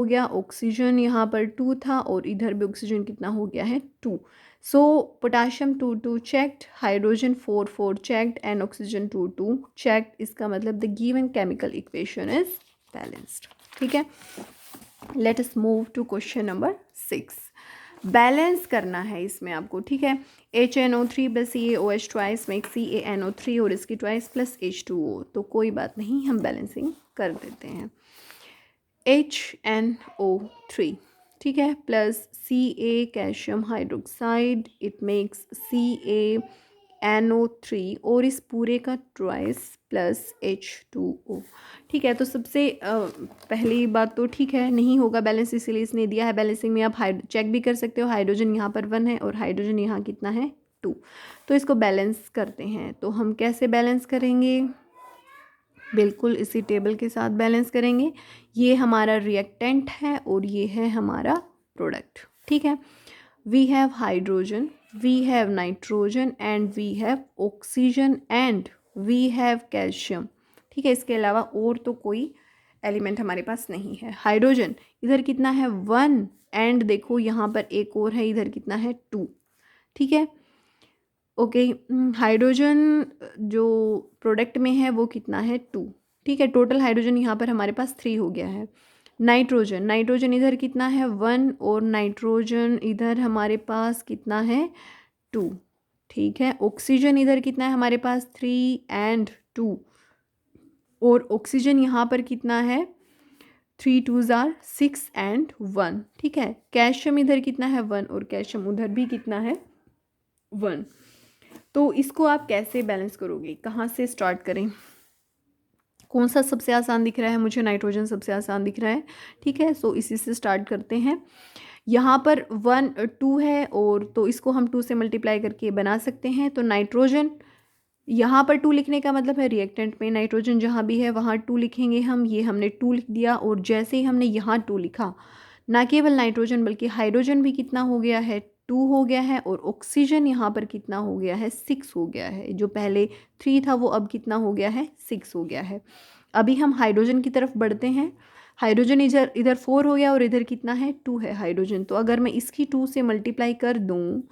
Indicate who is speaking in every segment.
Speaker 1: हो गया, ऑक्सीजन यहाँ पर 2 था और इधर भी ऑक्सीजन कितना हो गया है 2। So potassium 2 checked, hydrogen 4 checked and oxygen 2 checked. इसका मतलब the given chemical equation is balanced. ठीक है, let us move to question number 6। Balance करना है इसमें आपको। ठीक है, HNO3 plus CaOH twice make CaNO3 और इसकी ट्वाइस प्लस H2O। तो कोई बात नहीं, हम बैलेंसिंग कर देते हैं। HNO3, ठीक है, plus Ca calcium hydroxide, it makes CaNO3 और इस पूरे का ट्वाइस प्लस H2O। ठीक है, तो सबसे पहली बात तो ठीक है, नहीं होगा बैलेंस, इसीलिए इसने दिया है बैलेंसिंग में। आप चेक भी कर सकते हो, हाइड्रोजन यहाँ पर 1 है और हाइड्रोजन यहाँ कितना है 2। तो इसको बैलेंस करते हैं। तो हम कैसे बैलेंस करेंगे? बिल्कुल इसी टेबल के साथ बैलेंस करेंगे। ये हमारा रिएक्टेंट है और ये है हमारा प्रोडक्ट। ठीक है, we have hydrogen, we have nitrogen and we have oxygen and we have calcium. ठीक है, इसके अलावा और तो कोई एलिमेंट हमारे पास नहीं है। हाइड्रोजन इधर कितना है 1 एंड देखो यहाँ पर एक और है, इधर कितना है 2। ठीक है, ओके, हाइड्रोजन जो प्रोडक्ट में है वो कितना है 2। ठीक है, टोटल हाइड्रोजन यहाँ पर हमारे पास 3 हो गया है। नाइट्रोजन, नाइट्रोजन इधर कितना है 1 और नाइट्रोजन इधर हमारे पास कितना है 2। ठीक है, ऑक्सीजन इधर कितना है हमारे पास 3 एंड 2 और ऑक्सीजन यहाँ पर कितना है 3 2s are 6 एंड 1। ठीक है, कैल्शियम इधर कितना है 1 और कैल्शियम उधर भी कितना है 1। तो इसको आप कैसे बैलेंस करोगे, कहाँ से स्टार्ट करें? कौन सा सबसे आसान दिख रहा है? मुझे नाइट्रोजन सबसे आसान दिख रहा है। ठीक है, सो इसी से स्टार्ट करते हैं। यहाँ पर 1 2 है और तो इसको हम 2 से मल्टीप्लाई करके बना सकते हैं। तो नाइट्रोजन यहाँ पर 2 लिखने का मतलब है रिएक्टेंट में नाइट्रोजन जहाँ भी है वहाँ 2 लिखेंगे हम। ये हमने 2 लिख दिया और जैसे ही हमने यहाँ 2 लिखा, ना केवल नाइट्रोजन बल्कि हाइड्रोजन भी कितना हो गया है 2 हो गया है और ऑक्सीजन यहाँ पर कितना हो गया है 6 हो गया है। जो पहले 3 था वो अब कितना हो गया है 6 हो गया है। अभी हम हाइड्रोजन की तरफ बढ़ते हैं। हाइड्रोजन इधर इधर 4 हो गया और इधर कितना है 2 है हाइड्रोजन। तो अगर मैं इसकी 2 से मल्टीप्लाई कर दूँ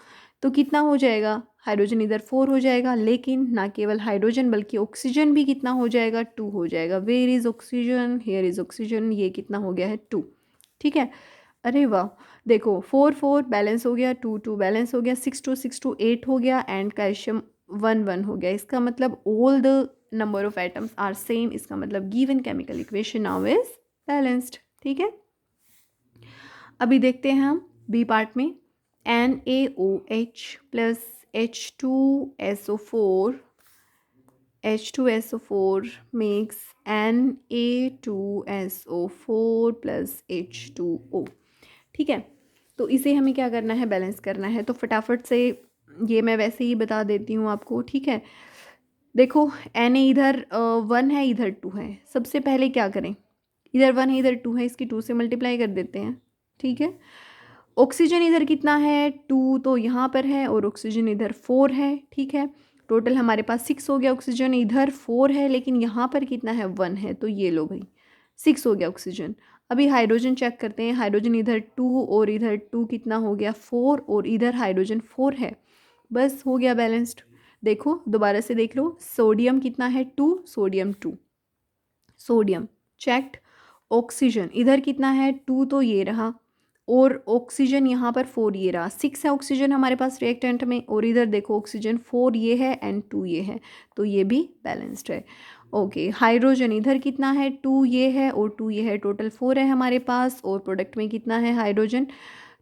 Speaker 1: तो कितना हो जाएगा? हाइड्रोजन इधर 4 हो जाएगा, लेकिन ना केवल हाइड्रोजन बल्कि ऑक्सीजन भी कितना हो जाएगा 2 हो जाएगा। Where is oxygen? Here is oxygen. ये कितना हो गया है 2। ठीक है, अरे वाह, देखो 4 4 बैलेंस हो गया, 2 2 बैलेंस हो गया, 6 2 8 हो गया एंड कैल्शियम 1 1 हो गया। इसका मतलब all the number of atoms are same. इसका मतलब given chemical equation now is balanced. ठीक है, अभी देखते हैं हम बी पार्ट में। NaOH plus H2SO4 makes Na2SO4 plus H2O। ठीक है, तो इसे हमें क्या करना है? बैलेंस करना है। तो फटाफट से ये मैं वैसे ही बता देती हूँ आपको। ठीक है, देखो Na इधर 1 है इधर 2 है। सबसे पहले क्या करें? इधर 1 है इधर 2 है, इसकी 2 से मल्टीप्लाई कर देते हैं। ठीक है, ऑक्सीजन इधर कितना है 2 तो यहाँ पर है और ऑक्सीजन इधर 4 है। ठीक है, टोटल हमारे पास 6 हो गया। ऑक्सीजन इधर 4 है लेकिन यहाँ पर कितना है 1 है, तो ये लो भाई 6 हो गया ऑक्सीजन। अभी हाइड्रोजन चेक करते हैं। हाइड्रोजन इधर 2 और इधर 2 कितना हो गया 4 और इधर हाइड्रोजन 4 है। बस हो गया बैलेंस्ड। देखो दोबारा से देख लो, सोडियम कितना है 2, सोडियम 2, सोडियम चेक्ड। ऑक्सीजन इधर कितना है 2 तो ये रहा और ऑक्सीजन यहाँ पर 4 ये रहा। 6 है ऑक्सीजन हमारे पास रिएक्टेंट में और इधर देखो ऑक्सीजन 4 ये है एंड 2 ये है, तो ये भी बैलेंस्ड है। ओके, हाइड्रोजन इधर कितना है 2 ये है और 2 ये है, टोटल 4 है हमारे पास और प्रोडक्ट में कितना है हाइड्रोजन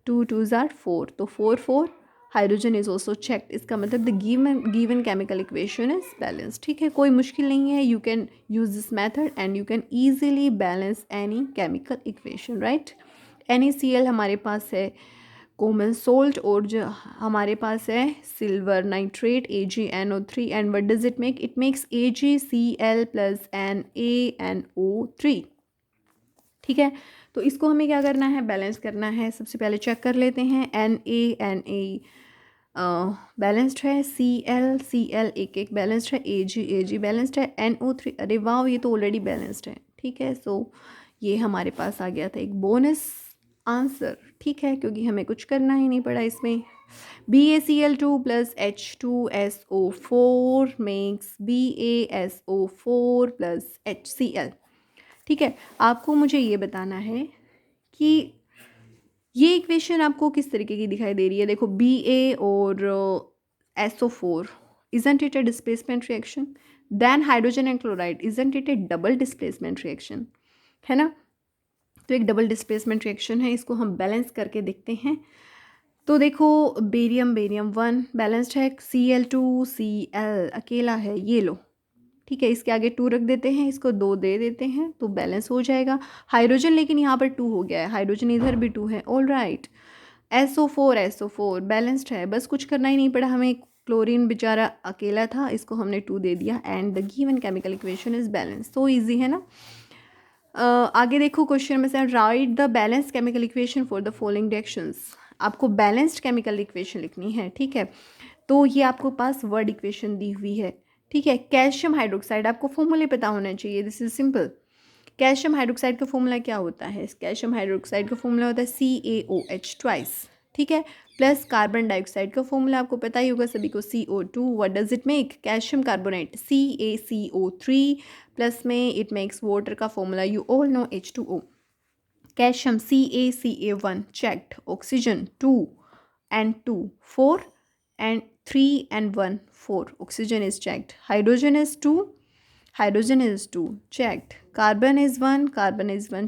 Speaker 1: 2 2s are 4 तो 4 4 हाइड्रोजन इज ऑल्सो चेक्ड। इसका मतलब the given chemical equation is balance. ठीक है, कोई मुश्किल नहीं है। You can use this method and you can easily balance any chemical equation, right. NaCl हमारे पास है कॉमन सोल्ट और जो हमारे पास है silver nitrate AgNO3 and what does it make? It makes AgCl plus NaNO3। ठीक है, तो इसको हमें क्या करना है? बैलेंस करना है। सबसे पहले चेक कर लेते हैं। Na बैलेंस्ड है, Cl एक एक बैलेंस्ड है, Ag बैलेंस्ड है, NO3 अरे वाह ये तो ऑलरेडी बैलेंस्ड है। ठीक है, सो ये हमारे पास आ गया था एक बोनस आंसर, ठीक है, क्योंकि हमें कुछ करना ही नहीं पड़ा इसमें। BaCl2 plus H2SO4 makes BaSO4 plus HCl। ठीक है, आपको मुझे ये बताना है कि ये इक्वेशन आपको किस तरीके की दिखाई दे रही है। देखो Ba और SO4, isn't it a displacement reaction? Then hydrogen and chloride, isn't it a double displacement reaction? है ना, तो एक डबल डिस्प्लेसमेंट रिएक्शन है, इसको हम बैलेंस करके देखते हैं। तो देखो बेरियम बेरियम 1 बैलेंस्ड है, Cl2Cl अकेला है, ये लो, ठीक है, इसके आगे 2 रख देते हैं, इसको 2 दे देते हैं तो बैलेंस हो जाएगा। हाइड्रोजन लेकिन यहाँ पर 2 हो गया है, हाइड्रोजन इधर भी 2 है, ऑल राइट। SO4 बैलेंस्ड है, बस कुछ करना ही नहीं पड़ा हमें। क्लोरीन बेचारा अकेला था, इसको हमने 2 दे दिया and the given chemical equation is balance. So easy है ना। आगे देखो क्वेश्चन में से, right the balance chemical equation for the following reactions. आपको बैलेंस्ड केमिकल इक्वेशन लिखनी है, ठीक है, तो ये आपको पास वर्ड इक्वेशन दी हुई है, ठीक है। कैल्शियम हाइड्रोक्साइड, आपको फॉर्मूले पता होना चाहिए, this is simple. Calcium hydroxide का फॉर्मूला क्या होता है, कैल्शियम हाइड्रोक्साइड का फॉर्मूला होता है CaOH ट्वाइस, ठीक है, प्लस कार्बन डाइऑक्साइड का फॉर्मूला आपको पता ही होगा सभी को, CO2। What does it make, calcium carbonate CaCO3, plus में इट मेक्स वाटर का formula you all know H2O। Calcium CaCa1 checked, oxygen 2 and 2 4 and 3 and 1 4, oxygen is checked, hydrogen is 2 checked, carbon is 1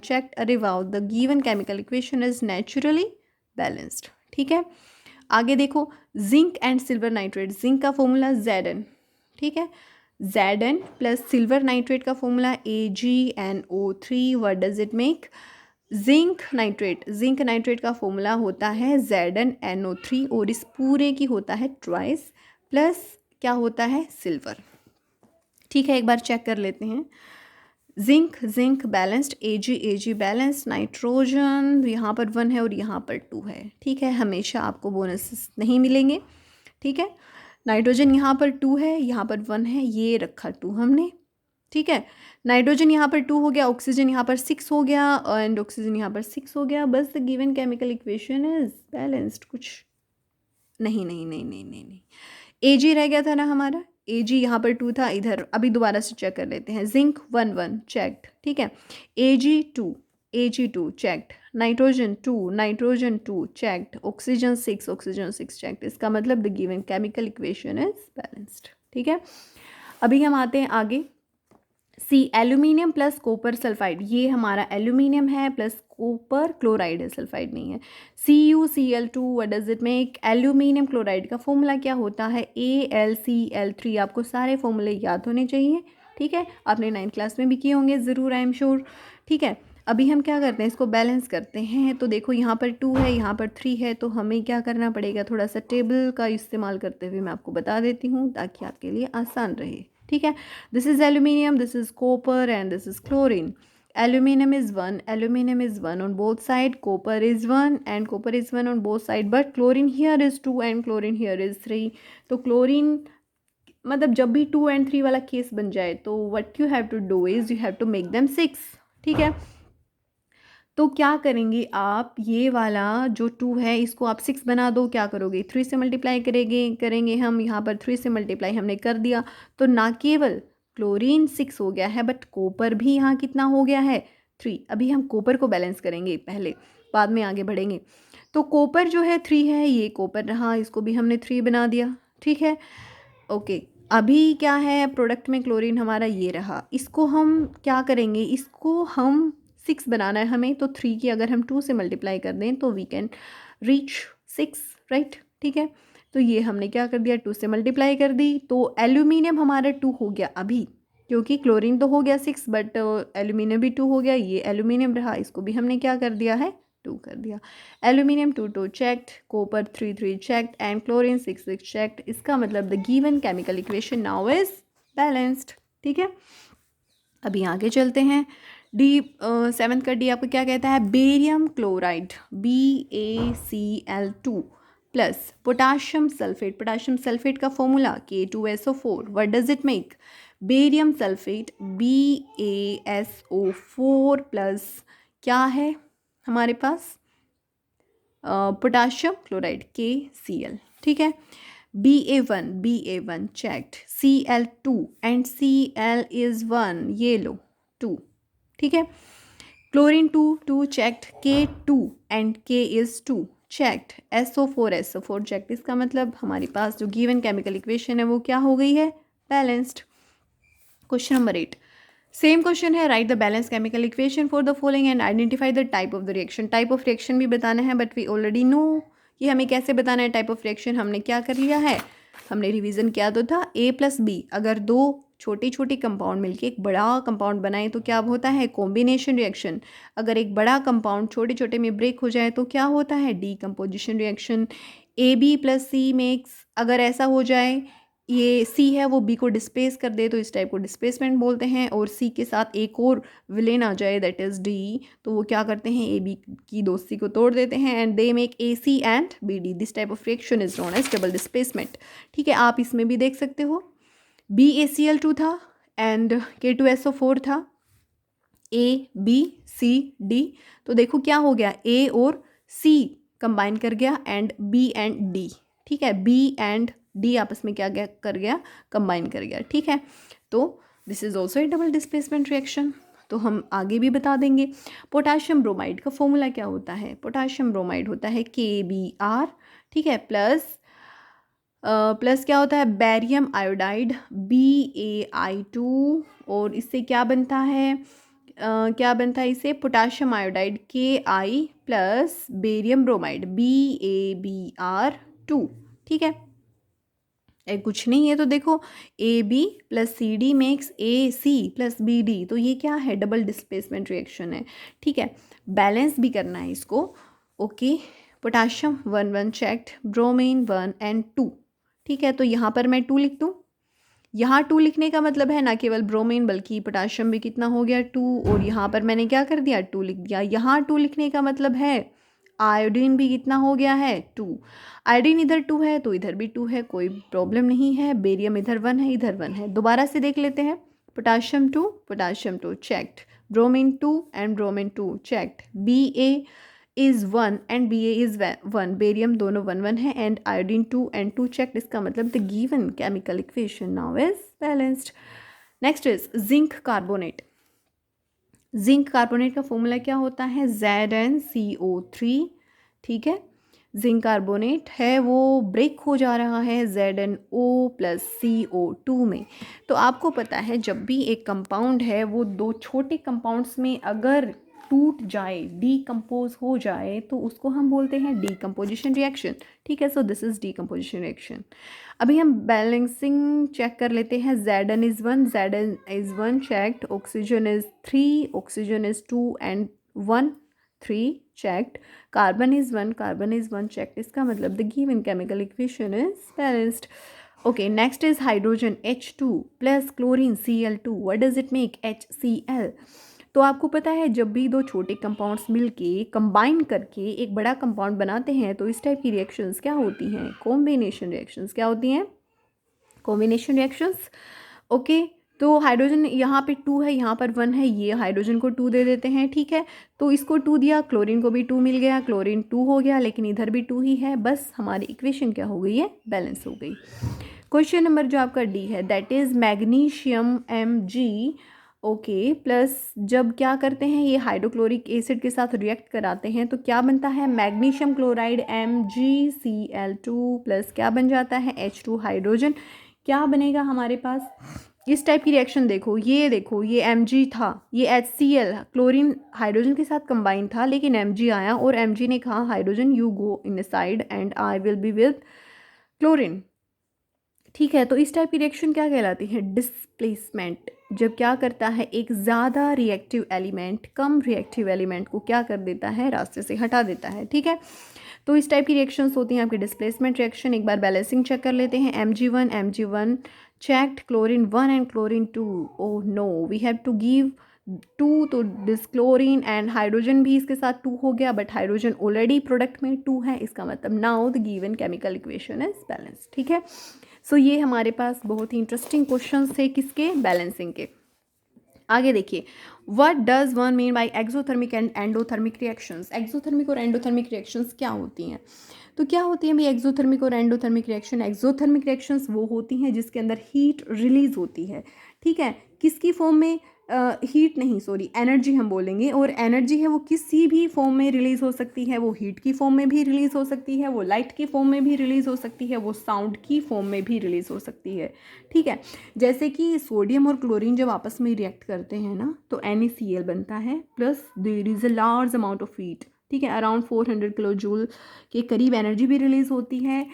Speaker 1: checked। अरे wow, the given chemical equation is naturally balanced, ठीक है। आगे देखो zinc and silver nitrate, zinc का formula Zn, ठीक है, Zn plus silver nitrate का formula AgNO3। What does it make, zinc nitrate का फॉर्मूला होता है ZnNO3 और इस पूरे की होता है ट्वाइस, प्लस क्या होता है सिल्वर, ठीक है। एक बार चेक कर लेते हैं, zinc balanced, Ag balanced, nitrogen यहाँ पर 1 है और यहाँ पर 2 है, ठीक है, हमेशा आपको बोनस नहीं मिलेंगे, ठीक है। नाइट्रोजन यहाँ पर 2 है, यहाँ पर 1 है, ये रखा 2 हमने, ठीक है। नाइट्रोजन यहाँ पर 2 हो गया, ऑक्सीजन यहाँ पर 6 हो गया एंड ऑक्सीजन यहाँ पर 6 हो गया, बस the given chemical equation is balanced. कुछ नहीं नहीं नहीं नहीं नहीं नहीं, Ag रह गया था ना हमारा, Ag यहाँ पर 2 था, इधर अभी दोबारा से चेक कर लेते हैं। जिंक 1 चेक्ड, ठीक है, Ag2 checked, nitrogen 2 checked, oxygen 6 checked. इसका मतलब the given chemical equation is balanced, ठीक है। अभी हम आते हैं आगे, एल्यूमिनियम प्लस कॉपर सल्फाइड, ये हमारा एल्यूमिनियम है प्लस कॉपर क्लोराइड है, सल्फाइड नहीं है। CuCl2, what does it make, aluminium chloride का फॉर्मूला क्या होता है AlCl3। आपको सारे फॉर्मूले याद होने चाहिए, ठीक है, आपने 9th क्लास में भी किए होंगे ज़रूर, आई एम श्योर, ठीक है। अभी हम क्या करते हैं, इसको बैलेंस करते हैं। तो देखो यहाँ पर 2 है, यहाँ पर 3 है, तो हमें क्या करना पड़ेगा, थोड़ा सा टेबल का इस्तेमाल करते हुए मैं आपको बता देती हूँ ताकि आपके लिए आसान रहे, ठीक है। This is aluminium, this is copper and this is chlorine. Aluminum is 1 on both side, copper is 1 and copper is 1 on both side, but chlorine here is 2 and chlorine here is 3। तो chlorine मतलब जब भी 2 and 3 वाला case बन जाए तो what you have to do is you have to make them 6, ठीक है। तो क्या करेंगे आप, ये वाला जो 2 है इसको आप 6 बना दो, क्या करोगे 3 से मल्टीप्लाई करेंगे हम, यहाँ पर 3 से मल्टीप्लाई हमने कर दिया, तो ना केवल क्लोरीन 6 हो गया है बट कॉपर भी यहाँ कितना हो गया है 3। अभी हम कॉपर को बैलेंस करेंगे पहले, बाद में आगे बढ़ेंगे। तो कॉपर जो है 3 है, ये कॉपर रहा, इसको भी हमने 3 बना दिया, ठीक है, ओके। अभी क्या है प्रोडक्ट में क्लोरीन हमारा ये रहा, इसको हम क्या करेंगे, इसको हम 6 बनाना है हमें, तो 3 की अगर हम 2 से मल्टीप्लाई कर दें तो वी कैन रीच 6, राइट, ठीक है। तो ये हमने क्या कर दिया, 2 से मल्टीप्लाई कर दी, तो एल्यूमिनियम हमारा 2 हो गया अभी, क्योंकि क्लोरीन तो हो गया 6 बट एल्यूमिनियम भी 2 हो गया, ये एल्यूमिनियम रहा, इसको भी हमने क्या कर दिया है 2 कर दिया। Aluminium 2 checked, copper 3 checked and chlorine 6 checked. इसका मतलब the given chemical equation now is balanced, ठीक है। अभी आगे चलते हैं, सेवन्थ का डी आपको क्या कहता है, barium chloride BaCl2 plus potassium sulphate का formula K2SO4। What does it make, barium sulphate BaSO4 plus क्या है हमारे पास, पोटाशियम क्लोराइड KCl, ठीक है। Ba1 checked, Cl2 and Cl is 1, ये लो 2, ठीक है। Chlorine 2 checked, K2 and K is 2 checked, SO4 checked। इसका मतलब हमारे पास जो गिवन केमिकल इक्वेशन है वो क्या हो गई है, balanced. Question number 8, same question है, write the balance chemical equation for the following and identify the type of the reaction. Type of reaction भी बताना है, बट वी ऑलरेडी नो कि हमें कैसे बताना है टाइप ऑफ रिएक्शन। हमने क्या कर लिया है, हमने रिवीजन किया तो था A+B, अगर दो छोटी छोटी कंपाउंड मिलके एक बड़ा कंपाउंड बनाए तो क्या होता है, कॉम्बिनेशन रिएक्शन। अगर एक बड़ा कंपाउंड छोटे छोटे में ब्रेक हो जाए तो क्या होता है, डीकम्पोजिशन रिएक्शन। AB+C मेक्स, अगर ऐसा हो जाए, ये C है वो B को डिस्प्लेस कर दे तो इस टाइप को डिस्प्लेसमेंट बोलते हैं, और C के साथ एक और विलेन आ जाए दैट इज़ D, तो वो क्या करते हैं, AB की दोस्ती को तोड़ देते हैं and they make AC and BD। This type of reaction is known as double displacement, ठीक है। आप इसमें भी देख सकते हो BaCl2 था एंड K2SO4 था, A B C D, तो देखो क्या हो गया, A और C कंबाइन कर गया एंड B एंड D, ठीक है। B एंड D आपस में क्या कर गया, कंबाइन कर गया, ठीक है। तो this is also A double displacement reaction, तो हम आगे भी बता देंगे। पोटाशियम ब्रोमाइड का फॉर्मूला क्या होता है, पोटाशियम ब्रोमाइड होता है KBr, ठीक है, प्लस क्या होता है, बैरियम आयोडाइड BaI2, और इससे क्या बनता है, क्या बनता है इससे, potassium iodide Ki plus barium bromide BaBr2, ठीक है। कुछ नहीं है तो देखो AB+CD मेक्स AC+BD, तो ये क्या है, डबल डिस्प्लेसमेंट रिएक्शन है, ठीक है। बैलेंस भी करना है इसको, okay. Potassium 1 checked, bromine 1 and 2, ठीक है। तो यहाँ पर मैं 2 लिख दूँ, यहाँ 2 लिखने का मतलब है ना केवल ब्रोमीन बल्कि पोटाशियम भी कितना हो गया 2, और यहाँ पर मैंने क्या कर दिया 2 लिख दिया। यहाँ 2 लिखने का मतलब है आयोडीन भी कितना हो गया है 2, आयोडीन इधर 2 है तो इधर भी 2 है, कोई प्रॉब्लम नहीं है। बेरियम इधर 1 है इधर 1 है, दोबारा से देख लेते हैं। Potassium 2 checked, bromine 2 and bromine 2 checked, Ba is 1 and Ba is 1, barium दोनों 1 है एंड आयोडीन 2 एंड 2 चेक्ड। इसका मतलब the given chemical equation now is balanced. Next is zinc carbonate. Zinc carbonate का फॉर्मूला क्या होता है, ZnCO3, ठीक है। जिंक कार्बोनेट है वो ब्रेक हो जा रहा है ZnO+CO2 में। तो आपको पता है जब भी एक कंपाउंड है वो दो छोटे कंपाउंड्स में अगर टूट जाए, डीकम्पोज हो जाए, तो उसको हम बोलते हैं डीकम्पोजिशन रिएक्शन, ठीक है। So this is decomposition reaction. अभी हम बैलेंसिंग चेक कर लेते हैं। Zn is 1 checked, oxygen is 3, oxygen is 2 and 1 3 checked, carbon is 1 checked. इसका मतलब the given chemical equation is balanced. Okay, next is hydrogen H2 plus chlorine Cl2, what does it make, HCl। तो आपको पता है जब भी दो छोटे कंपाउंड्स मिलके कंबाइन करके एक बड़ा कंपाउंड बनाते हैं तो इस टाइप की रिएक्शंस क्या होती हैं, कॉम्बिनेशन रिएक्शंस। क्या होती हैं, कॉम्बिनेशन रिएक्शंस, ओके। तो हाइड्रोजन यहाँ पे 2 है, यहाँ पर 1 है, ये हाइड्रोजन को 2 दे देते हैं, ठीक है। तो इसको 2 दिया, क्लोरीन को भी 2 मिल गया, क्लोरीन 2 हो गया, लेकिन इधर भी 2 ही है, बस हमारी इक्वेशन क्या हो गई है, बैलेंस हो गई। क्वेश्चन नंबर जो आपका D है that is magnesium Mg, okay, plus जब क्या करते हैं ये हाइड्रोक्लोरिक एसिड के साथ रिएक्ट कराते हैं तो क्या बनता है, मैग्नीशियम क्लोराइड MgCl2 प्लस क्या बन जाता है, H2 हाइड्रोजन। क्या बनेगा हमारे पास, इस टाइप की रिएक्शन देखो, ये Mg था, ये HCl क्लोरीन हाइड्रोजन के साथ कंबाइन था, लेकिन Mg आया और Mg ने कहा hydrogen you go in side and I will be with chlorine, ठीक है। तो इस टाइप की रिएक्शन क्या कहलाती है, डिस्प्लेसमेंट। जब क्या करता है एक ज़्यादा रिएक्टिव एलिमेंट कम रिएक्टिव एलिमेंट को क्या कर देता है, रास्ते से हटा देता है, ठीक है। तो इस टाइप की रिएक्शंस होती हैं आपकी डिस्प्लेसमेंट रिएक्शन। एक बार बैलेंसिंग चेक कर लेते हैं। Mg1 checked, chlorine 1 and chlorine 2, oh no we have to give 2, तो दिस क्लोरीन एंड हाइड्रोजन भी इसके साथ 2 हो गया, बट हाइड्रोजन ऑलरेडी प्रोडक्ट में 2 है, इसका मतलब now the given chemical equation is balance, ठीक है। सो ये हमारे पास बहुत ही इंटरेस्टिंग क्वेश्चन थे किसके, बैलेंसिंग के। आगे देखिए, what does one mean by exothermic and endothermic reactions. Exothermic और एंडोथर्मिक रिएक्शंस क्या होती हैं? तो क्या होती हैं भाई एक्सोथर्मिक और एंडोथर्मिक रिएक्शन? एक्सोथर्मिक रिएक्शंस वो होती हैं जिसके अंदर हीट रिलीज होती है, ठीक है, किसकी फॉर्म में? हीट नहीं, सॉरी, एनर्जी हम बोलेंगे। और एनर्जी है वो किसी भी फॉर्म में रिलीज हो सकती है, वो हीट की फॉर्म में भी रिलीज हो सकती है, वो लाइट की फॉर्म में भी रिलीज हो सकती है, वो साउंड की फॉर्म में भी रिलीज हो सकती है, ठीक है। जैसे कि सोडियम और क्लोरीन जब आपस में रिएक्ट करते हैं ना, तो NaCl बनता है, plus there is a large amount of heat, ठीक है, अराउंड 400 किलो जूल के करीब एनर्जी भी रिलीज होती है।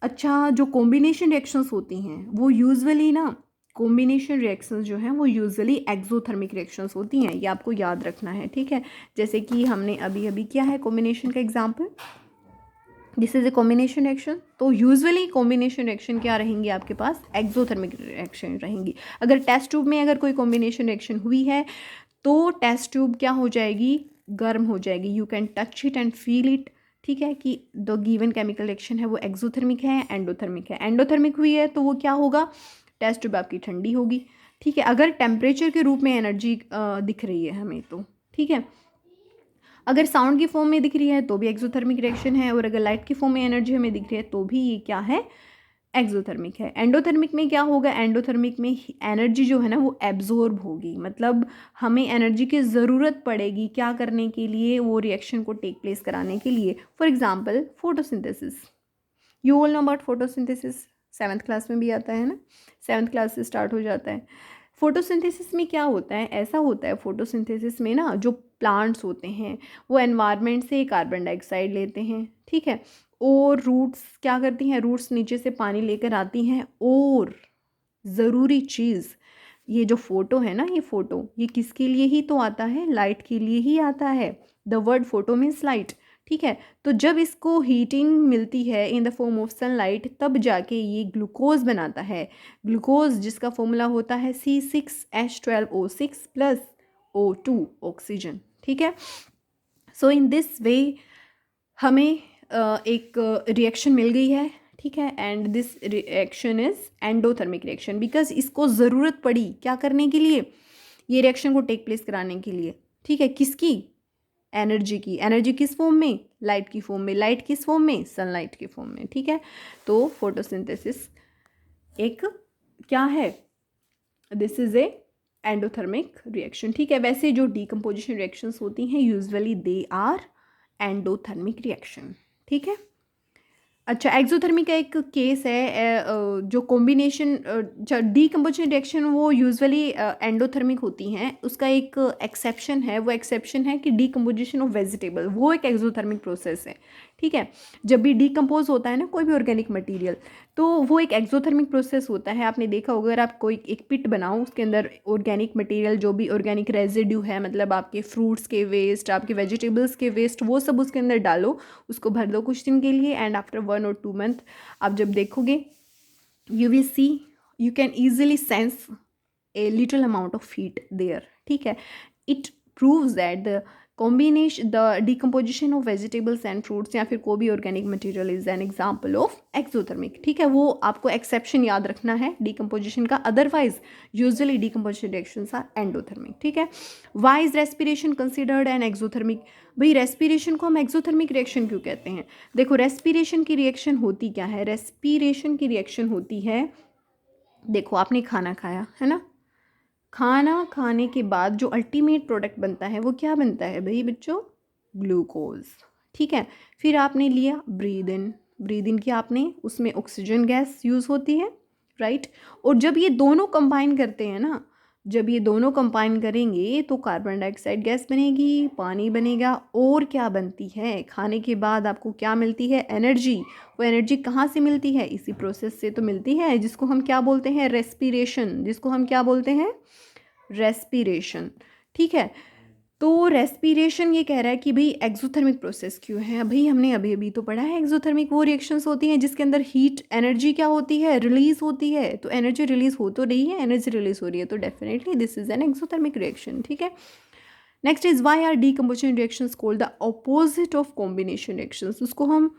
Speaker 1: अच्छा, जो कॉम्बिनेशन रिएक्शंस होती हैं वो यूजुअली ना, कॉम्बिनेशन रिएक्शंस जो हैं वो यूजुअली एक्सोथर्मिक रिएक्शंस होती हैं, ये आपको याद रखना है, ठीक है। जैसे कि हमने अभी अभी किया है कॉम्बिनेशन का example, this is a combination reaction. तो यूजुअली कॉम्बिनेशन रिएक्शन क्या रहेंगी आपके पास? एक्सोथर्मिक रिएक्शन रहेंगी। अगर टेस्ट ट्यूब में अगर कोई कॉम्बिनेशन रिएक्शन हुई है तो टेस्ट ट्यूब क्या हो जाएगी? गर्म हो जाएगी। You can touch it and feel it, ठीक है, कि द गिवन केमिकल रिएक्शन है वो एक्सोथर्मिक है, एंडोथर्मिक है। एंडोथर्मिक हुई है तो वो क्या होगा? टेस्ट ट्यूब आपकी ठंडी होगी, ठीक है। अगर टेम्परेचर के रूप में एनर्जी दिख रही है हमें तो, ठीक है। अगर साउंड की फॉर्म में दिख रही है तो भी एक्सोथर्मिक रिएक्शन है, और अगर लाइट की फॉर्म में एनर्जी हमें दिख रही है तो भी ये क्या है? एक्सोथर्मिक है। एंडोथर्मिक में क्या होगा? एंडोथर्मिक में एनर्जी जो है ना वो एब्जॉर्ब होगी, मतलब हमें एनर्जी की ज़रूरत पड़ेगी क्या करने के लिए? वो रिएक्शन को टेक प्लेस कराने के लिए। For example photosynthesis, you all know about photosynthesis, 7th class में भी आता है ना, 7th क्लास से स्टार्ट हो जाता है। फोटोसिंथेसिस में क्या होता है? ऐसा होता है फोटोसिंथेसिस में ना, जो प्लांट्स होते हैं वो एनवायरनमेंट से कार्बन डाइऑक्साइड लेते हैं, ठीक है, और रूट्स क्या करती हैं? रूट्स नीचे से पानी लेकर आती हैं, और ज़रूरी चीज़, ये जो फोटो है ना, ये फोटो ये किसके लिए ही तो आता है? लाइट के लिए ही आता है। The word photo means light, ठीक है। तो जब इसको हीटिंग मिलती है इन द फॉर्म ऑफ सनलाइट, तब जाके ये ग्लूकोज बनाता है। ग्लूकोज जिसका फॉर्मूला होता है C6H12O6 प्लस O2 ऑक्सीजन, ठीक है। सो इन दिस वे हमें एक रिएक्शन मिल गई है, ठीक है, and this reaction is endothermic reaction, because इसको ज़रूरत पड़ी क्या करने के लिए? ये रिएक्शन को टेक प्लेस कराने के लिए, ठीक है। किसकी? एनर्जी की। एनर्जी किस फॉर्म में? लाइट की फॉर्म में। लाइट किस फॉर्म में? सनलाइट की फॉर्म में, ठीक है। तो फोटोसिंथेसिस एक क्या है? This is a endothermic reaction, ठीक है। वैसे जो डीकम्पोजिशन रिएक्शंस होती हैं usually they are endothermic reaction, ठीक है। अच्छा, एक्सोथर्मिक का एक केस है, जो कॉम्बिनेशन डीकम्पोजिशन रिएक्शन वो यूजुअली एंडोथर्मिक होती हैं, उसका एक एक्सेप्शन है। वो एक्सेप्शन है कि डीकम्पोजिशन ऑफ वेजिटेबल वो एक एक्सोथर्मिक प्रोसेस है, ठीक है। जब भी डीकम्पोज होता है ना कोई भी ऑर्गेनिक मटेरियल, तो वो एक एक्सोथर्मिक प्रोसेस होता है। आपने देखा होगा, अगर आप कोई एक पिट बनाओ, उसके अंदर ऑर्गेनिक मटेरियल जो भी ऑर्गेनिक रेजिड्यू है, मतलब आपके फ्रूट्स के वेस्ट, आपके वेजिटेबल्स के वेस्ट, वो सब उसके अंदर डालो, उसको भर दो कुछ दिन के लिए, एंड आफ्टर 1 or 2 month आप जब देखोगे, you will see, you can easily sense a little amount of heat there, ठीक है। It proves that the combination, the decomposition of vegetables and fruits या फिर कोई भी organic material is an example of exothermic, ठीक है। वो आपको एक्सेप्शन याद रखना है डिकम्पोजिशन का, otherwise usually decomposition reactions are endothermic, ठीक है। Why is respiration considered an exothermic? भाई रेस्पिरेशन को हम एक्सोथर्मिक रिएक्शन क्यों कहते हैं? देखो, रेस्पिरेशन की रिएक्शन होती क्या है? रेस्पिरेशन की रिएक्शन होती है, देखो आपने खाना खाया है ना, खाना खाने के बाद जो अल्टीमेट प्रोडक्ट बनता है वो क्या बनता है भाई बच्चों? ग्लूकोज, ठीक है। फिर आपने लिया ब्रीद इन, ब्रीद इन किया आपने, उसमें ऑक्सीजन गैस यूज़ होती है, राइट। और जब ये दोनों कंबाइन करते हैं ना, जब ये दोनों कंबाइन करेंगे तो कार्बन डाइऑक्साइड गैस बनेगी, पानी बनेगा, और क्या बनती है? खाने के बाद आपको क्या मिलती है? एनर्जी। वो एनर्जी कहाँ से मिलती है? इसी प्रोसेस से तो मिलती है, जिसको हम क्या बोलते हैं? रेस्पिरेशन, जिसको हम क्या बोलते हैं? रेस्पिरेशन, ठीक है। तो रेस्पिरेशन ये कह रहा है कि भाई एक्सोथर्मिक प्रोसेस क्यों है? भाई हमने अभी अभी तो पढ़ा है, एक्सोथर्मिक वो रिएक्शंस होती हैं जिसके अंदर हीट एनर्जी क्या होती है? रिलीज होती है। तो एनर्जी रिलीज हो तो रही है, एनर्जी रिलीज हो रही है, तो definitely this is an exothermic reaction, ठीक है। Next is why are decomposition reactions called the opposite of combination reactions? उसको हम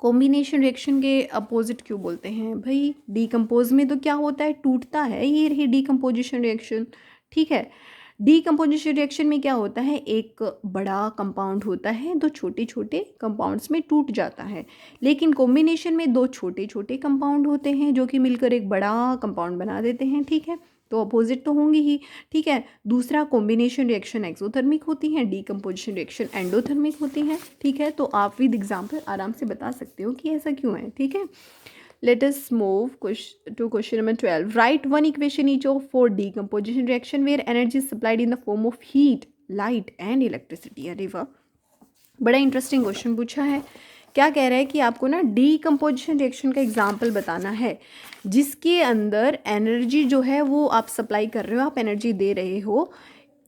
Speaker 1: कॉम्बिनेशन रिएक्शन के अपोजिट क्यों बोलते हैं भाई? डीकम्पोज में तो क्या होता है, टूटता है, ये रही डीकम्पोजिशन रिएक्शन। ठीक है, डीकम्पोजिशन रिएक्शन में क्या होता है, एक बड़ा कंपाउंड होता है, दो छोटे छोटे कंपाउंड्स में टूट जाता है। लेकिन कॉम्बिनेशन में दो छोटे छोटे कंपाउंड होते हैं जो कि मिलकर एक बड़ा कंपाउंड बना देते हैं। ठीक है, तो अपोजिट तो होंगी ही। ठीक है, दूसरा कॉम्बिनेशन रिएक्शन एक्सोथर्मिक होती हैं, डीकम्पोजिशन रिएक्शन एंडोथर्मिक होती हैं। ठीक है, तो आप विद एग्जांपल आराम से बता सकते हो कि ऐसा क्यों है। ठीक है, let us move to question number 12. Write one equation each of for decomposition reaction where energy is supplied in the form of heat, light and electricity. अरे वाह, बड़ा इंटरेस्टिंग क्वेश्चन पूछा है। क्या कह रहा है कि आपको ना डीकम्पोजिशन रिएक्शन का एग्जाम्पल बताना है जिसके अंदर एनर्जी जो है वो आप सप्लाई कर रहे हो, आप एनर्जी दे रहे हो।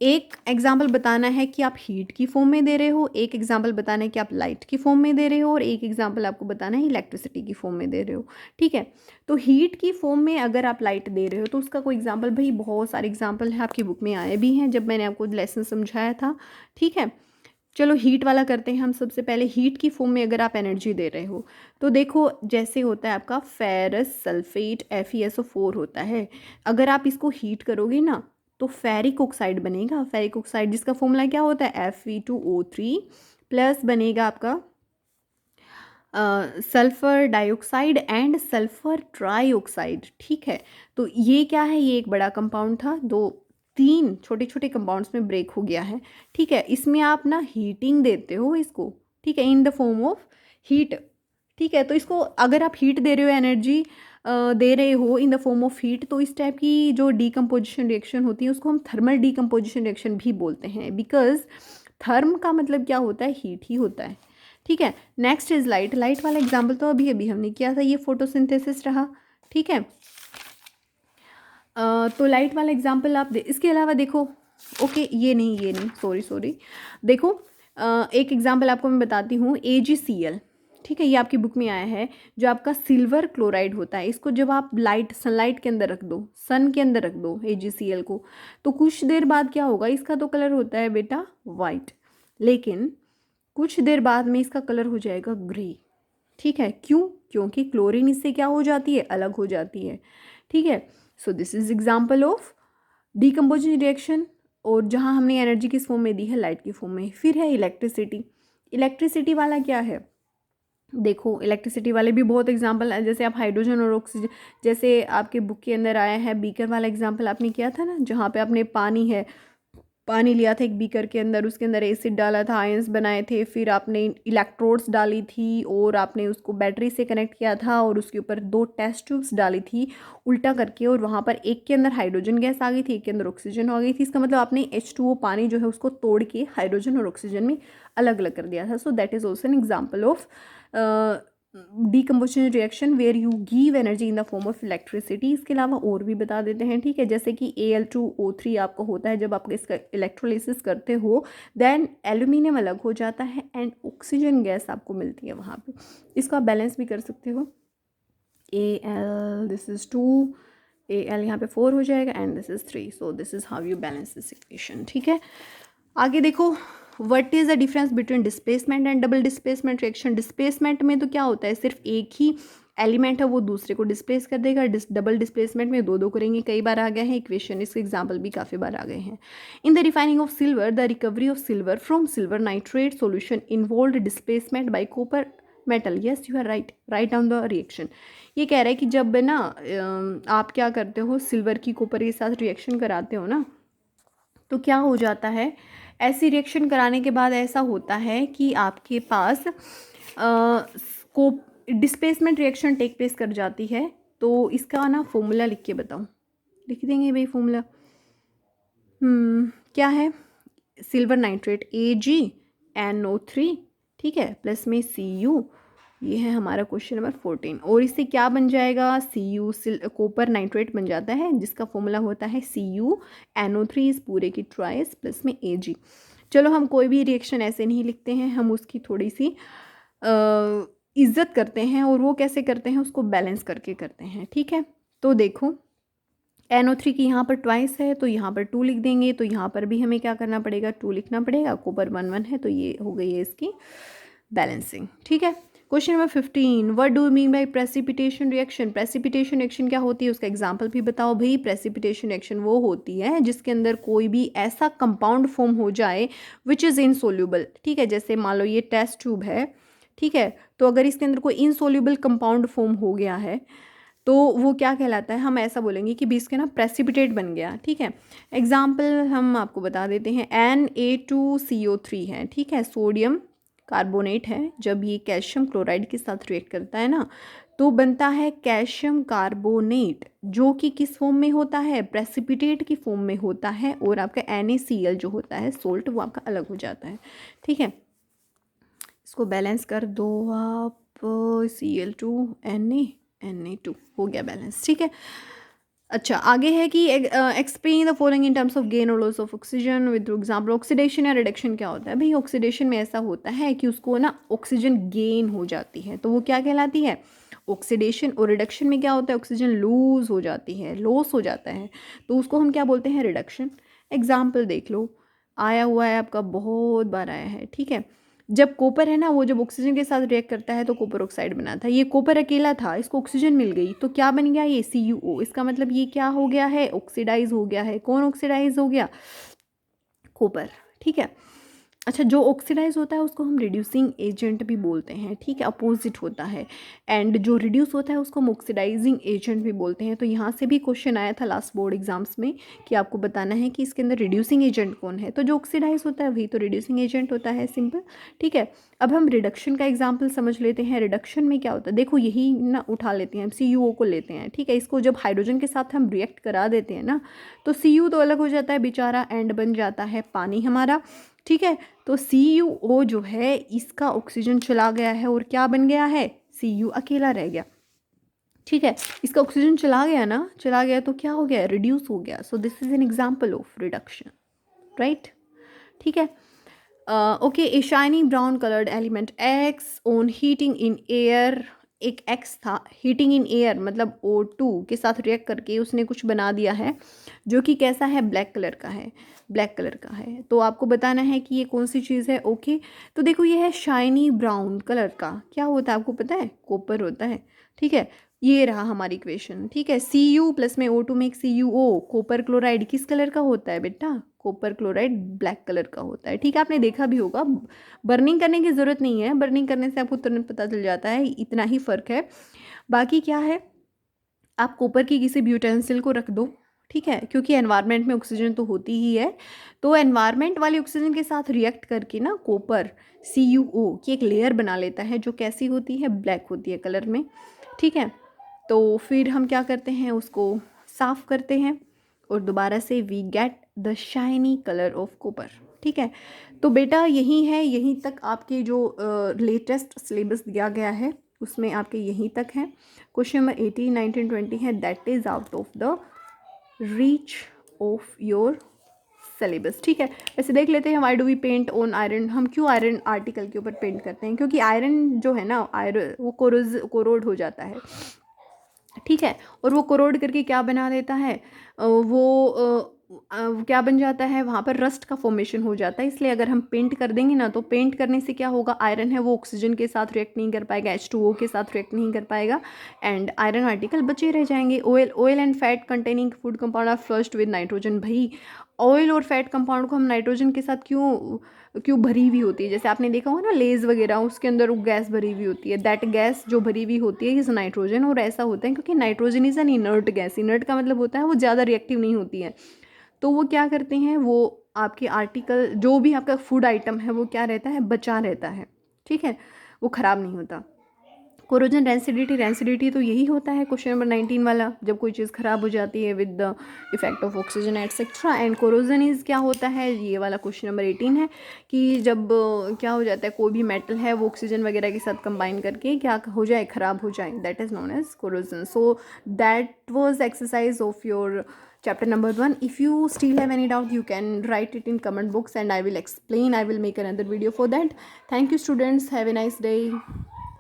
Speaker 1: एक एग्जाम्पल बताना है कि आप हीट की फॉर्म में दे रहे हो, एक एग्जाम्पल बताना है कि आप लाइट की फॉर्म में दे रहे हो, और एक एग्जाम्पल आपको बताना है इलेक्ट्रिसिटी की फॉर्म में दे रहे हो। ठीक है, तो हीट की फॉर्म में अगर आप लाइट दे रहे हो तो उसका कोई एग्जाम्पल, भाई बहुत सारे एग्जाम्पल है, आपकी बुक में आए भी हैं जब मैंने आपको लेसन समझाया था। ठीक है, चलो हीट वाला करते हैं हम। सबसे पहले हीट की फॉर्म में अगर आप एनर्जी दे रहे हो तो देखो जैसे होता है आपका फेरस सल्फेट FeSO4 होता है। अगर आप इसको हीट करोगे ना तो फेरिक ऑक्साइड बनेगा। फेरिक ऑक्साइड जिसका फॉर्मूला क्या होता है Fe2O3 प्लस बनेगा आपका sulphur dioxide and sulphur trioxide. ठीक है, तो ये क्या है, ये एक बड़ा कंपाउंड था, दो तीन छोटे छोटे कंपाउंड्स में ब्रेक हो गया है। ठीक है, इसमें आप ना हीटिंग देते हो इसको। ठीक है, इन द फॉर्म ऑफ हीट। ठीक है, तो इसको अगर आप हीट दे रहे हो, एनर्जी दे रहे हो इन द फॉर्म ऑफ हीट, तो इस टाइप की जो डीकम्पोजिशन रिएक्शन होती है उसको हम थर्मल डीकम्पोजिशन रिएक्शन भी बोलते हैं। बिकॉज थर्म का मतलब क्या होता है, हीट ही होता है। ठीक है, नेक्स्ट इज लाइट। लाइट वाला एग्जाम्पल तो अभी अभी हमने किया था, ये फोटोसिंथेसिस रहा। ठीक है, तो लाइट वाला एग्जाम्पल आप इसके अलावा देखो, ओके ये नहीं सॉरी देखो, एक एग्जाम्पल आपको मैं बताती हूँ, AgCl। ठीक है, ये आपकी बुक में आया है, जो आपका सिल्वर क्लोराइड होता है, इसको जब आप सनलाइट के अंदर रख दो, सन के अंदर रख दो AgCl को, तो कुछ देर बाद क्या होगा, इसका तो कलर होता है बेटा वाइट, लेकिन कुछ देर बाद में इसका कलर हो जाएगा ग्रे। ठीक है, क्यों? क्योंकि क्लोरीन इससे क्या हो जाती है, अलग हो जाती है। ठीक है, so this is example of decomposition reaction, और जहाँ हमने एनर्जी किस फॉर्म में दी है, लाइट की फॉर्म में। फिर है इलेक्ट्रिसिटी। इलेक्ट्रिसिटी वाला क्या है, देखो इलेक्ट्रिसिटी वाले भी बहुत एग्जाम्पल है, जैसे आप हाइड्रोजन और ऑक्सीजन, जैसे आपके बुक के अंदर आया है बीकर वाला एग्जाम्पल आपने किया था ना, जहाँ पे आपने पानी लिया था एक बीकर के अंदर, उसके अंदर एसिड डाला था, आयंस बनाए थे, फिर आपने इलेक्ट्रोड्स डाली थी और आपने उसको बैटरी से कनेक्ट किया था और उसके ऊपर दो टेस्ट ट्यूब्स डाली थी उल्टा करके, और वहाँ पर एक के अंदर हाइड्रोजन गैस आ गई थी, एक के अंदर ऑक्सीजन आ गई थी। इसका मतलब आपने H2O पानी जो है उसको तोड़ के हाइड्रोजन और ऑक्सीजन में अलग अलग कर दिया था। So that is also an example of decomposition reaction where you give energy in the form of electricity. इसके अलावा और भी बता देते हैं। ठीक है, जैसे कि Al2O3 आपका होता है, जब आप इसका इलेक्ट्रोलिसिस करते हो देन एल्यूमिनियम अलग हो जाता है एंड ऑक्सीजन गैस आपको मिलती है वहाँ पे। इसको आप बैलेंस भी कर सकते हो, Al दिस इज़ 2, Al यहाँ पे 4 हो जाएगा and this is 3। So this is how you balance this equation. ठीक है, आगे देखो, what is the difference between displacement and double displacement reaction. Displacement में तो क्या होता है, सिर्फ एक ही एलिमेंट है वो दूसरे को डिस्प्लेस कर देगा। डबल डिस्प्लेसमेंट में दो दो करेंगे। कई बार आ गया है इक्वेशन, इसके एग्जाम्पल भी काफ़ी बार आ गए हैं। In the refining of silver, the recovery of silver from silver nitrate solution involve displacement by copper metal. Yes you are right, right on the reaction. ये कह रहा है कि जब ना आप क्या करते हो, सिल्वर की कॉपर के साथ रिएक्शन कराते हो ना, तो क्या हो जाता है, ऐसी रिएक्शन कराने के बाद ऐसा होता है कि आपके पास डिस्प्लेसमेंट रिएक्शन टेक प्लेस कर जाती है। तो इसका ना फॉर्मूला लिख के बताओ, लिख देंगे भाई फॉर्मूला। क्या है, सिल्वर नाइट्रेट AgNO3, ठीक है, प्लस में Cu, ये है हमारा क्वेश्चन नंबर 14। और इससे क्या बन जाएगा, Cu कॉपर नाइट्रेट बन जाता है, जिसका फॉर्मूला होता है CuNO3 इस पूरे की ट्राइस प्लस में Ag। चलो हम कोई भी रिएक्शन ऐसे नहीं लिखते हैं, हम उसकी थोड़ी सी इज्जत करते हैं, और वो कैसे करते हैं, उसको बैलेंस करके करते हैं। ठीक है, तो देखो NO3 की यहाँ पर ट्वाइस है तो यहाँ पर 2 लिख देंगे, तो यहाँ पर भी हमें क्या करना पड़ेगा, 2 लिखना पड़ेगा। कॉपर 1 1 है तो ये हो गई है इसकी बैलेंसिंग। ठीक है, question number 15, what do mean by precipitation reaction? Precipitation reaction क्या होती है, उसका एग्जांपल भी बताओ भाई। प्रेसिपिटेशन रिएक्शन वो होती है जिसके अंदर कोई भी ऐसा कंपाउंड फॉर्म हो जाए विच इज़ इनसोल्यूबल, ठीक है। जैसे मान लो ये टेस्ट ट्यूब है, ठीक है, तो अगर इसके अंदर कोई इनसोल्यूबल कंपाउंड फॉर्म हो गया है तो वो क्या कहलाता है, हम ऐसा बोलेंगे कि भी इसके ना प्रेसिपिटेट बन गया, ठीक है। एग्जाम्पल हम आपको बता देते हैं, Na2CO3 है, ठीक है, सोडियम कार्बोनेट है। जब ये कैल्शियम क्लोराइड के साथ रिएक्ट करता है ना तो बनता है कैल्शियम कार्बोनेट, जो कि किस फॉर्म में होता है, प्रेसिपिटेट की फॉर्म में होता है। और आपका NaCl जो होता है सोल्ट, वो आपका अलग हो जाता है, ठीक है। इसको बैलेंस कर दो आप, Cl2 Na2 हो गया बैलेंस, ठीक है। अच्छा, आगे है कि explain the following in terms of gain और loss of oxygen with example. Oxidation या रिडक्शन क्या होता है भाई? ऑक्सीडेशन में ऐसा होता है कि उसको ना ऑक्सीजन गेन हो जाती है, तो वो क्या कहलाती है, ऑक्सीडेशन। और रिडक्शन में क्या होता है, ऑक्सीजन लूज हो जाती है, लॉस हो जाता है, तो उसको हम क्या बोलते हैं, रिडक्शन। एग्जाम्पल देख लो, आया हुआ है आपका, बहुत बार आया है, ठीक है। जब कॉपर है ना, वो जब ऑक्सीजन के साथ रिएक्ट करता है तो कॉपर ऑक्साइड बनाता है। ये कॉपर अकेला था, इसको ऑक्सीजन मिल गई तो क्या बन गया, ये CuO। इसका मतलब ये क्या हो गया है, ऑक्सीडाइज हो गया है। कौन ऑक्सीडाइज हो गया, कॉपर, ठीक है। अच्छा, जो ऑक्सीडाइज होता है उसको हम रिड्यूसिंग एजेंट भी बोलते हैं, ठीक है, अपोजिट होता है। एंड जो रिड्यूस होता है उसको हम ऑक्सीडाइजिंग एजेंट भी बोलते हैं। तो यहाँ से भी क्वेश्चन आया था लास्ट बोर्ड एग्जाम्स में कि आपको बताना है कि इसके अंदर रिड्यूसिंग एजेंट कौन है। तो जो ऑक्सीडाइज होता है वही तो रिड्यूसिंग एजेंट होता है, सिंपल, ठीक है। अब हम रिडक्शन का एग्जाम्पल समझ लेते हैं। रिडक्शन में क्या होता है, देखो यही ना उठा लेते हैं, हम CuO को लेते हैं, ठीक है। इसको जब हाइड्रोजन के साथ हम रिएक्ट करा देते हैं ना तो Cu तो अलग हो जाता है बेचारा, एंड बन जाता है पानी हमारा, ठीक है। तो CuO जो है इसका ऑक्सीजन चला गया है और क्या बन गया है, Cu अकेला रह गया, ठीक है। इसका ऑक्सीजन चला गया ना, चला गया तो क्या हो गया, रिड्यूस हो गया। So this is an example of reduction, right, ठीक है। Okay, A shiny brown coloured element x on heating in air. एक एक्स था, हीटिंग इन एयर मतलब O2 के साथ रिएक्ट करके उसने कुछ बना दिया है जो कि कैसा है, ब्लैक कलर का है, ब्लैक कलर का है। तो आपको बताना है कि ये कौन सी चीज़ है। ओके, तो देखो ये है शाइनी ब्राउन कलर का, क्या होता है आपको पता है, कॉपर होता है, ठीक है। ये रहा हमारी इक्वेशन, ठीक है। Cu प्लस में O2 में एक CuO, कॉपर क्लोराइड किस कलर का होता है बेटा, कॉपर क्लोराइड ब्लैक कलर का होता है, ठीक है। आपने देखा भी होगा, बर्निंग करने की ज़रूरत नहीं है, बर्निंग करने से आपको तुरंत पता चल जाता है, इतना ही फ़र्क है। बाकी क्या है, आप कॉपर की किसी भी यूटेंसिल को रख दो, ठीक है, क्योंकि एनवायरनमेंट में ऑक्सीजन तो होती ही है। तो एनवायरनमेंट वाली ऑक्सीजन के साथ रिएक्ट करके ना कॉपर CuO की एक लेयर बना लेता है जो कैसी होती है, ब्लैक होती है कलर में, ठीक है। तो फिर हम क्या करते हैं, उसको साफ़ करते हैं और दोबारा से we get the shiny colour of copper, ठीक है। तो बेटा यही है, यहीं तक आपके जो लेटेस्ट सिलेबस दिया गया है उसमें आपके यहीं तक है। क्वेश्चन नंबर 18, 19, 20 है, that is out of the reach of your syllabus, ठीक है। वैसे देख लेते हैं, why do we paint on iron, हम क्यों आयरन आर्टिकल के ऊपर पेंट करते हैं, क्योंकि आयरन जो है ना, आयरन वो कोरोड हो जाता है, ठीक है। और वो कोरोड करके क्या बना देता है, क्या बन जाता है, वहाँ पर रस्ट का फॉर्मेशन हो जाता है। इसलिए अगर हम पेंट कर देंगे ना, तो पेंट करने से क्या होगा, आयरन है वो ऑक्सीजन के साथ रिएक्ट नहीं कर पाएगा, H2O के साथ रिएक्ट नहीं कर पाएगा, एंड आयरन आर्टिकल बचे रह जाएंगे। Oil and fat containing food compound are flushed with nitrogen. भाई ऑयल और फैट कंपाउंड को हम नाइट्रोजन के साथ क्यों भरी हुई होती है, जैसे आपने देखा होगा ना लेज वगैरह, उसके अंदर वो गैस भरी हुई होती है, दैट गैस जो भरी हुई होती है इज नाइट्रोजन। और ऐसा होता है क्योंकि nitrogen is an inert gas, inert का मतलब होता है वो ज़्यादा रिएक्टिव नहीं होती है। तो वो क्या करते हैं, वो आपके आर्टिकल जो भी आपका फूड आइटम है वो क्या रहता है, बचा रहता है, ठीक है, वो ख़राब नहीं होता। कोरोजन रेंसिडिटी तो यही होता है क्वेश्चन नंबर 19 वाला, जब कोई चीज़ ख़राब हो जाती है with the effect of oxygen etcetera. And corrosion is क्या होता है, ये वाला क्वेश्चन नंबर 18 है कि जब क्या हो जाता है, कोई भी मेटल है वो ऑक्सीजन वगैरह के साथ कंबाइन करके क्या हो जाए, ख़राब हो जाए, that is known as corrosion. So that was exercise of your chapter number 1. If you still have any doubt, you can write it in comment box and I will explain. I will make another video for that. Thank you students, have a nice day.